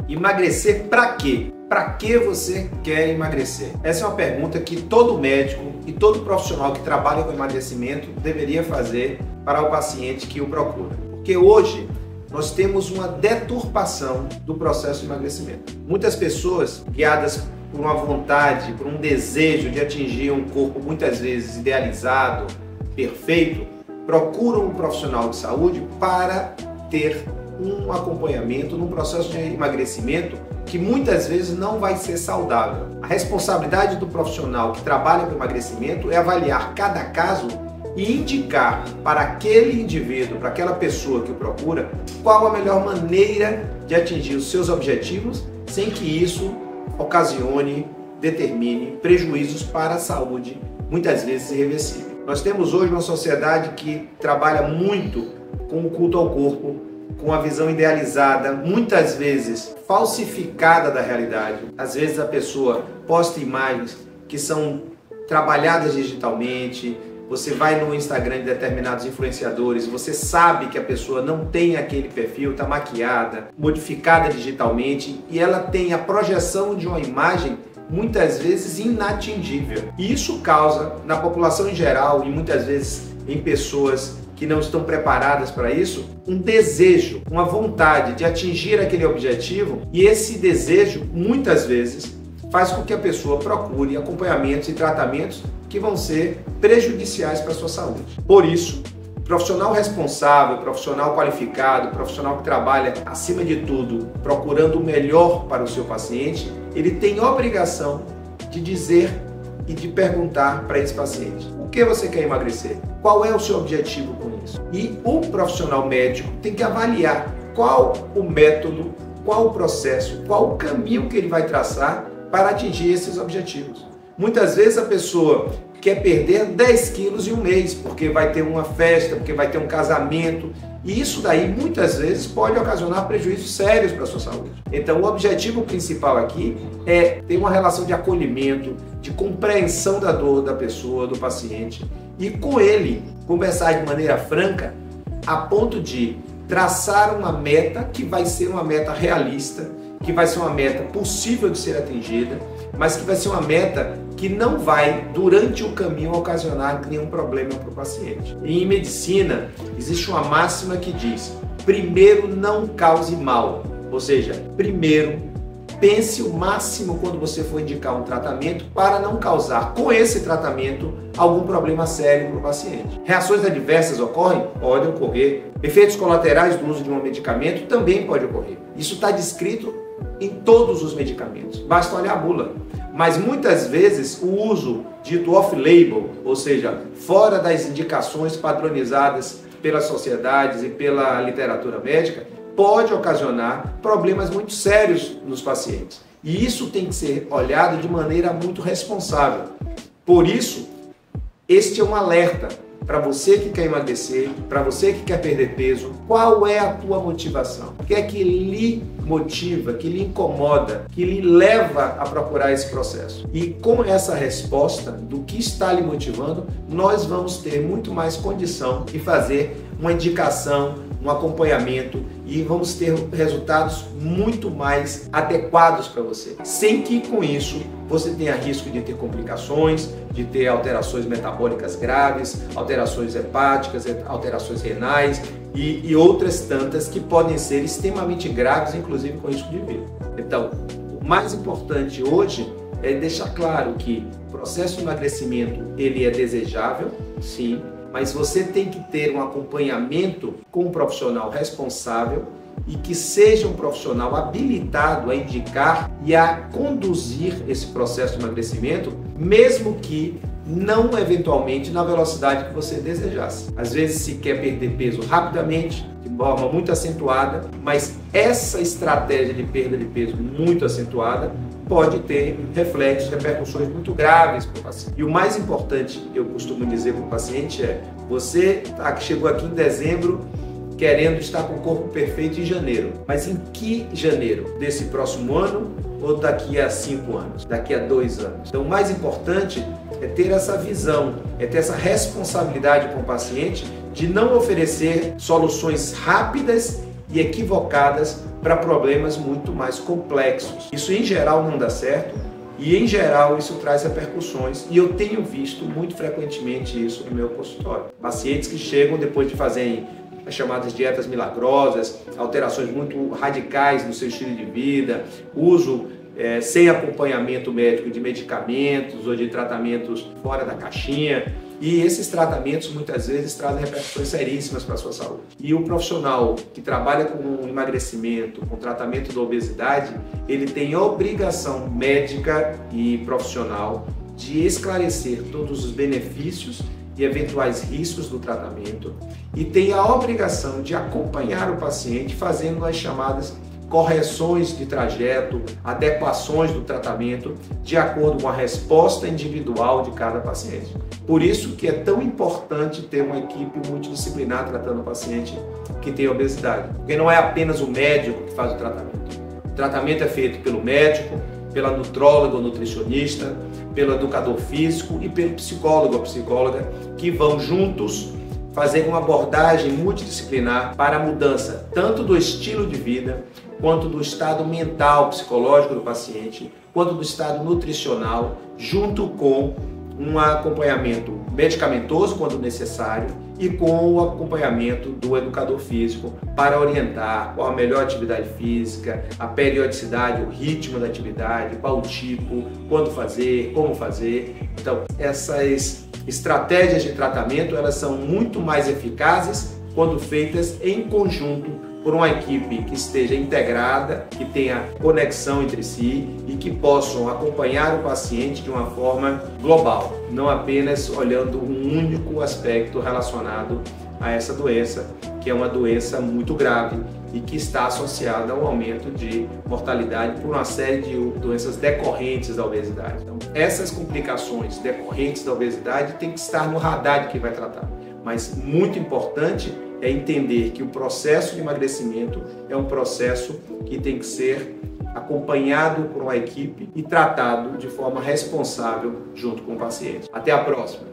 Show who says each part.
Speaker 1: Emagrecer para quê? Para que você quer emagrecer? Essa é uma pergunta que todo médico e todo profissional que trabalha com emagrecimento deveria fazer para o paciente que o procura. Porque hoje nós temos uma deturpação do processo de emagrecimento. Muitas pessoas, guiadas por uma vontade, por um desejo de atingir um corpo muitas vezes idealizado, perfeito, procuram um profissional de saúde para ter um acompanhamento num processo de emagrecimento que muitas vezes não vai ser saudável. A responsabilidade do profissional que trabalha com emagrecimento é avaliar cada caso e indicar para aquele indivíduo, para aquela pessoa que o procura, qual a melhor maneira de atingir os seus objetivos sem que isso ocasione, determine prejuízos para a saúde, muitas vezes irreversíveis. Nós temos hoje uma sociedade que trabalha muito com o culto ao corpo, com a visão idealizada, muitas vezes falsificada da realidade. Às vezes a pessoa posta imagens que são trabalhadas digitalmente. Você vai no Instagram de determinados influenciadores, você sabe que a pessoa não tem aquele perfil, está maquiada, modificada digitalmente e ela tem a projeção de uma imagem muitas vezes inatingível. E isso causa na população em geral e muitas vezes em pessoas que não estão preparadas para isso, um desejo, uma vontade de atingir aquele objetivo e esse desejo muitas vezes faz com que a pessoa procure acompanhamentos e tratamentos que vão ser prejudiciais para a sua saúde. Por isso, profissional responsável, profissional qualificado, profissional que trabalha, acima de tudo, procurando o melhor para o seu paciente, ele tem obrigação de dizer e de perguntar para esse paciente: o que você quer emagrecer? Qual é o seu objetivo com isso? E o profissional médico tem que avaliar qual o método, qual o processo, qual o caminho que ele vai traçar para atingir esses objetivos. Muitas vezes a pessoa quer perder 10 quilos em um mês, porque vai ter uma festa, porque vai ter um casamento, e isso daí muitas vezes pode ocasionar prejuízos sérios para a sua saúde. Então o objetivo principal aqui é ter uma relação de acolhimento, de compreensão da dor da pessoa, do paciente, e com ele conversar de maneira franca, a ponto de traçar uma meta que vai ser uma meta realista, que vai ser uma meta possível de ser atingida, mas que vai ser uma meta que não vai, durante o caminho, ocasionar nenhum problema para o paciente. E em medicina, existe uma máxima que diz: primeiro não cause mal, ou seja, primeiro pense o máximo quando você for indicar um tratamento para não causar com esse tratamento algum problema sério para o paciente. Reações adversas ocorrem? Podem ocorrer. Efeitos colaterais do uso de um medicamento também pode ocorrer. Isso está descrito em todos os medicamentos, basta olhar a bula. Mas muitas vezes o uso dito off-label, ou seja, fora das indicações padronizadas pelas sociedades e pela literatura médica, pode ocasionar problemas muito sérios nos pacientes. E isso tem que ser olhado de maneira muito responsável. Por isso, este é um alerta para você que quer emagrecer, para você que quer perder peso. Qual é a tua motivação? O que é que lhe motiva, que lhe incomoda, que lhe leva a procurar esse processo? E com essa resposta do que está lhe motivando, nós vamos ter muito mais condição de fazer uma indicação, um acompanhamento e vamos ter resultados muito mais adequados para você, sem que com isso você tenha risco de ter complicações, de ter alterações metabólicas graves, alterações hepáticas, alterações renais e outras tantas que podem ser extremamente graves, inclusive com risco de vida. Então, o mais importante hoje é deixar claro que o processo de emagrecimento ele é desejável, sim, mas você tem que ter um acompanhamento com um profissional responsável e que seja um profissional habilitado a indicar e a conduzir esse processo de emagrecimento, mesmo que não eventualmente na velocidade que você desejasse. Às vezes se quer perder peso rapidamente, de forma muito acentuada, mas essa estratégia de perda de peso muito acentuada pode ter reflexos, repercussões muito graves para o paciente. E o mais importante, eu costumo dizer para o paciente é: você chegou aqui em dezembro querendo estar com o corpo perfeito em janeiro. Mas em que janeiro? Desse próximo ano ou daqui a 5 anos? Daqui a 2 anos? Então o mais importante é ter essa visão, é ter essa responsabilidade com o paciente de não oferecer soluções rápidas e equivocadas para problemas muito mais complexos. Isso em geral não dá certo e em geral isso traz repercussões e eu tenho visto muito frequentemente isso no meu consultório. Pacientes que chegam depois de fazerem as chamadas dietas milagrosas, alterações muito radicais no seu estilo de vida, uso sem acompanhamento médico de medicamentos ou de tratamentos fora da caixinha. E esses tratamentos muitas vezes trazem repercussões seríssimas para a sua saúde. E o profissional que trabalha com emagrecimento, com tratamento da obesidade, ele tem a obrigação médica e profissional de esclarecer todos os benefícios e eventuais riscos do tratamento e tem a obrigação de acompanhar o paciente fazendo as chamadas correções de trajeto, adequações do tratamento de acordo com a resposta individual de cada paciente. Por isso que é tão importante ter uma equipe multidisciplinar tratando o paciente que tem obesidade, porque não é apenas o médico que faz o tratamento. O tratamento é feito pelo médico, pela nutróloga ou nutricionista, pelo educador físico e pelo psicólogo ou psicóloga, que vão juntos fazer uma abordagem multidisciplinar para a mudança tanto do estilo de vida, quanto do estado mental, psicológico do paciente, quanto do estado nutricional, junto com um acompanhamento medicamentoso quando necessário e com o acompanhamento do educador físico para orientar qual a melhor atividade física, a periodicidade, o ritmo da atividade, qual o tipo, quando fazer, como fazer. Então, essas estratégias de tratamento, elas são muito mais eficazes quando feitas em conjunto por uma equipe que esteja integrada, que tenha conexão entre si e que possam acompanhar o paciente de uma forma global, não apenas olhando um único aspecto relacionado a essa doença, que é uma doença muito grave e que está associada ao aumento de mortalidade por uma série de doenças decorrentes da obesidade. Então, essas complicações decorrentes da obesidade têm que estar no radar de quem vai tratar. Mas muito importante é entender que o processo de emagrecimento é um processo que tem que ser acompanhado por uma equipe e tratado de forma responsável junto com o paciente. Até a próxima!